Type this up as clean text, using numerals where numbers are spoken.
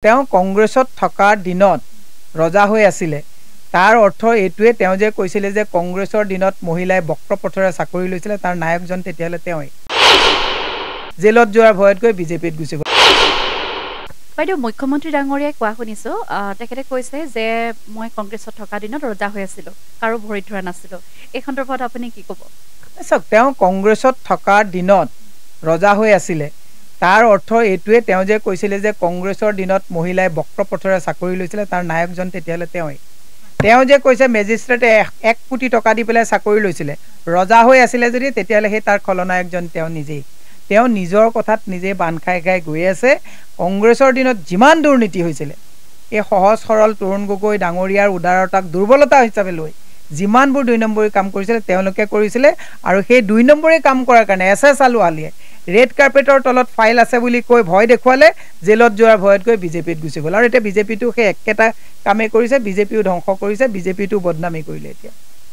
তেওঁ কংগ্ৰেছত থকাৰ দিনত ৰজা হৈ আছিলে তাৰ অৰ্থ এইটোৱে তেওঁ যে কৈছিলে যে কংগ্ৰেছৰ দিনত মহিলাই বক্ৰপথৰে চাকৰি লৈছিলে তাৰ নায়কজন তেতিয়ালে তেওঁই জেলত যোৱাৰ ভয়ত গৈ বিজেপিত গুচি গ'ল। বাইদেউ মুখ্যমন্ত্ৰী ডাঙৰীয়াই কোৱা শুনিছো তেখেতে কৈছে যে মই কংগ্ৰেছত থকা দিনত ৰজা হৈ আছিলো কাৰো ভৰি ধৰা নাছিলো এই সন্দৰ্ভত আপুনি কি ক'ব? চাওক তেওঁ কংগ্ৰেছত থকাৰ দিনত ৰজা হৈ আছিলে তাৰ অৰ্থ এইটোৱে তেওঁ যে কৈছিলে যে কংগ্ৰেছৰ দিনত মহিলাই বক্ৰপথৰে চাকৰি লৈছিলে তাৰ নায়কজন তেতিয়ালে তেওঁই তেওঁ যে কৈছে মেজিষ্ট্ৰেটে 1 কোটি টকা দি পেলাই চাকৰি লৈছিলে ৰজা হৈ আছিলে যদি তেতিয়ালে সেই তাৰ খলনায়কজন তেওঁ নিজেই তেওঁ নিজৰ কথাত নিজে বান খাই খাই গৈ আছে। কংগ্ৰেছৰ দিনত যিমান দুৰ্নীতি হৈছিলে এই সহজ সৰল তৰুণ গগৈ ডাঙৰীয়াৰ উদাৰতাক দুৰ্বলতা হিচাপে লৈ যিমানবোৰ 2 নম্বৰী কাম কৰিছিলে তেওঁলোকে কৰিছিলে আৰু সেই 2 নম্বৰী কাম কৰাৰ কাৰণে এছএছ আলুৱালিয়ে ৰেড কাৰ্পেটৰ তলত ফাইল আছে বুলি কৈ ভয় দেখুৱালে জেলত যোৱাৰ ভয়ত গৈ বিজেপিত গুচি গ'ল আৰু এতিয়া বিজেপিটো সেই একেটা কামে কৰিছে বিজেপিও ধ্বংস কৰিছে বিজেপিটো বদনামী কৰিলে এতিয়া